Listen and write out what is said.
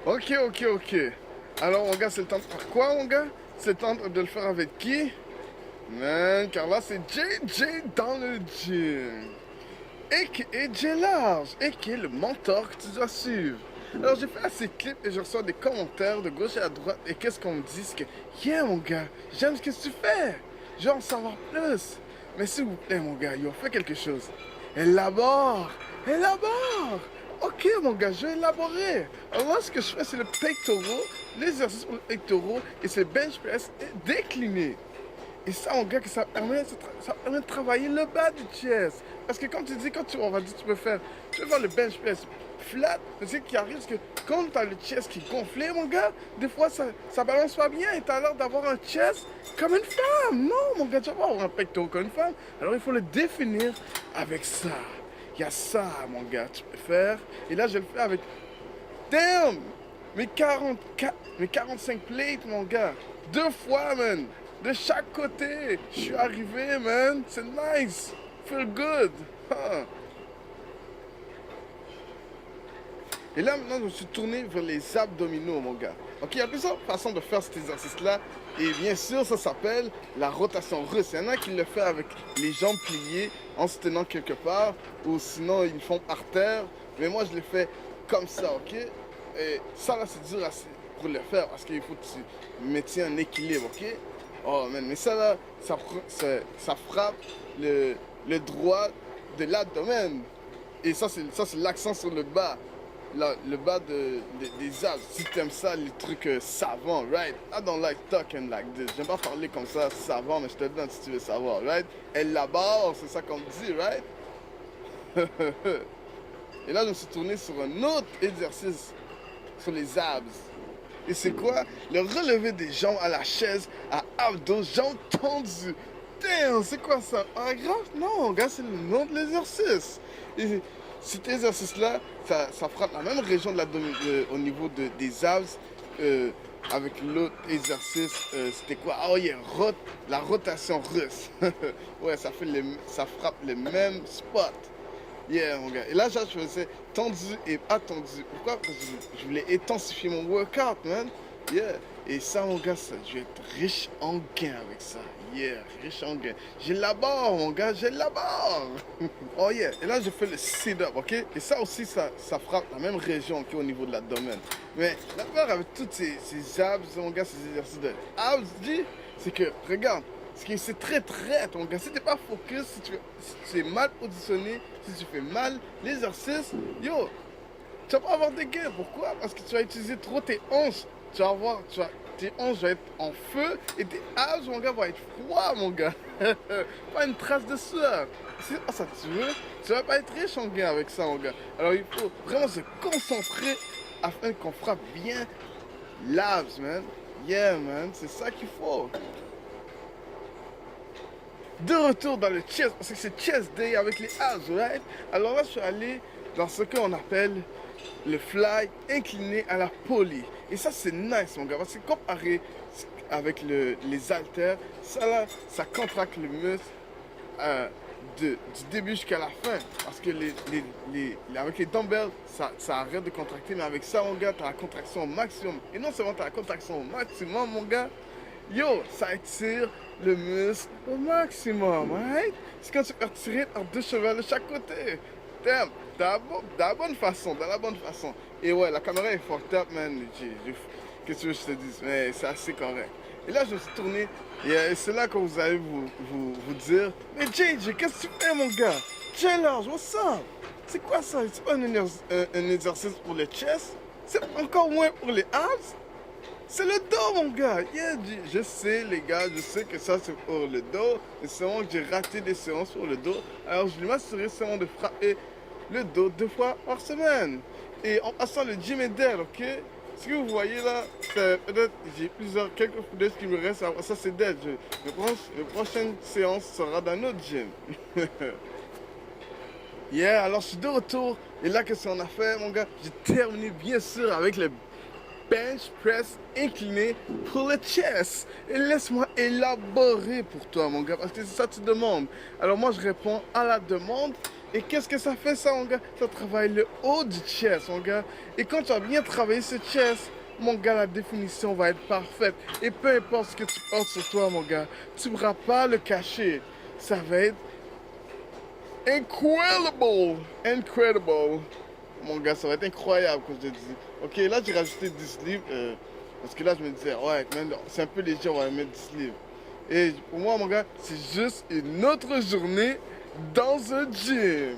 Ok. Alors, mon gars, c'est le temps de faire quoi, mon gars? C'est le temps de le faire avec qui? Man, car là, c'est JJ dans le gym. A.K.A. J Large, a.k.a. le mentor que tu dois suivre. Alors, j'ai fait assez de clips et je reçois des commentaires de gauche et à droite. Et qu'est-ce qu'on me dit? C'est que, yeah, mon gars, j'aime ce que tu fais. Je veux en savoir plus. Mais s'il vous plaît, mon gars, il a fait quelque chose. Élabore! Élabore! Ok, mon gars, je vais élaborer. Alors là, ce que je fais, c'est le pectoral, l'exercice pour le pectoral et c'est bench press décliné. Et ça, mon gars, que ça permet de travailler le bas du chest. Parce que comme tu dis, on va dire, tu peux faire le bench press flat, mais ce qui arrive, c'est que quand tu as le chest qui est gonflé, mon gars, des fois, ça balance pas bien et tu as l'air d'avoir un chest comme une femme. Non, mon gars, tu vas pas avoir un pectoral comme une femme. Alors, il faut le définir avec ça. Il y a ça, mon gars, tu peux faire. Et là, je le fais avec... Damn! Mes 44, mes 45 plates, mon gars. 2 fois, man. De chaque côté. Je suis arrivé, man. C'est nice. Feel good. Huh. Et là, maintenant, je me suis tourné vers les abdominaux, mon gars. Ok, il y a plusieurs façons de faire cet exercice-là. Et bien sûr, ça s'appelle la rotation russe. Il y en a qui le font avec les jambes pliées en se tenant quelque part. Ou sinon, ils le font par terre. Mais moi, je le fais comme ça, ok? Et ça, là, c'est dur pour le faire parce qu'il faut que tu maintiens un équilibre, ok? Oh, man, mais ça, là, ça frappe le droit de l'abdomen. Et ça, c'est l'accent sur le bas. Le bas des abs. Si t'aimes ça, les trucs savants, right? I don't like talking like this. J'aime pas parler comme ça, savant, mais je te le donne si tu veux savoir, right? Elle là-bas, c'est ça qu'on dit, right? Et là, je me suis tourné sur un autre exercice, sur les abs. Et c'est quoi? Le relevé des jambes à la chaise, à abdos, jambes tendues. Damn, c'est quoi ça? Ah, grave? Non, gars, c'est le nom de l'exercice. Et cet exercice-là, ça frappe la même région de au niveau des abs. Avec l'autre exercice, c'était quoi? Oh yeah, la rotation russe. Ouais, ça frappe les mêmes spots. Yeah, mon gars. Et là, je faisais tendu et attendu. Pourquoi? Parce que je voulais intensifier mon workout, man. Yeah. Et ça, mon gars, je vais être riche en gains avec ça. Yeah, riche en gains. J'élabore, mon gars, j'élabore. Oh yeah. Et là, je fais le sit-up, ok? Et ça aussi, ça frappe la même région qu'au niveau de l'abdomen. Mais l'affaire avec toutes ces abs, mon gars, ces exercices de abs, c'est que, regarde, c'est très mon gars. Si t'es pas focus, si tu es mal positionné, si tu fais mal l'exercice, yo, tu vas pas avoir de gains. Pourquoi? Parce que tu vas utiliser trop tes hanches. Tu vas voir, tes hanches vont être en feu et tes abs, mon gars, vont être froids, mon gars. Pas une trace de sueur. C'est ça que tu veux. Tu vas pas être riche en gains avec ça, mon gars. Alors il faut vraiment se concentrer afin qu'on frappe bien l'abs, man. Yeah, man, c'est ça qu'il faut. De retour dans le chest, parce que c'est chest day avec les abs, right? Alors là, je suis allé dans ce qu'on appelle le fly incliné à la poly. Et ça, c'est nice, mon gars, parce que comparé avec les haltères, ça là, ça contracte le muscle du début jusqu'à la fin. Parce que avec les dumbbells, ça arrête de contracter, mais avec ça, mon gars, tu as la contraction au maximum. Et non seulement tu as la contraction au maximum, mon gars, yo, ça étire le muscle au maximum, right? C'est quand tu peux tirer par 2 cheveux de chaque côté. Damn, de la bonne façon, de la bonne façon. Et ouais, la caméra est fucked up, man. Qu'est-ce que tu veux que je te dise? Mais c'est assez correct. Et là, je me suis tourné, et c'est là que vous allez vous dire, mais JJ, qu'est-ce que tu fais, mon gars? J Large, what's up? C'est quoi ça? C'est pas un exercice pour le chest? C'est encore moins pour les abs? C'est le dos, mon gars. Yeah, je sais, les gars, je sais que ça, c'est pour le dos. Mais c'est vraiment que j'ai raté des séances pour le dos. Alors, je vais m'assurer seulement de frapper le dos 2 fois par semaine. Et en passant, le gym est dead, ok? Ce que vous voyez là, c'est peut-être, j'ai quelques footage qui me restent. Ça, c'est dead. La prochaine séance sera dans notre gym. Yeah, alors je suis de retour. Et là, qu'est-ce qu'on a fait, mon gars? J'ai terminé, bien sûr, avec le bench press incliné pour le chest. Et laisse-moi élaborer pour toi, mon gars, parce que c'est ça que tu demandes. Alors moi, je réponds à la demande Et qu'est-ce que ça fait ça, mon gars? Ça travaille le haut du chest, mon gars. Et quand tu as bien travaillé ce chest, mon gars, la définition va être parfaite. Et peu importe ce que tu portes sur toi, mon gars, tu ne pourras pas le cacher. Ça va être incredible. Incredible. Mon gars, ça va être incroyable, comme je te dis. Ok, là, j'ai rajouté 10 livres. Parce que là, je me disais, ouais, c'est un peu léger, on va mettre 10 livres. Et pour moi, mon gars, c'est juste une autre journée dans un gym.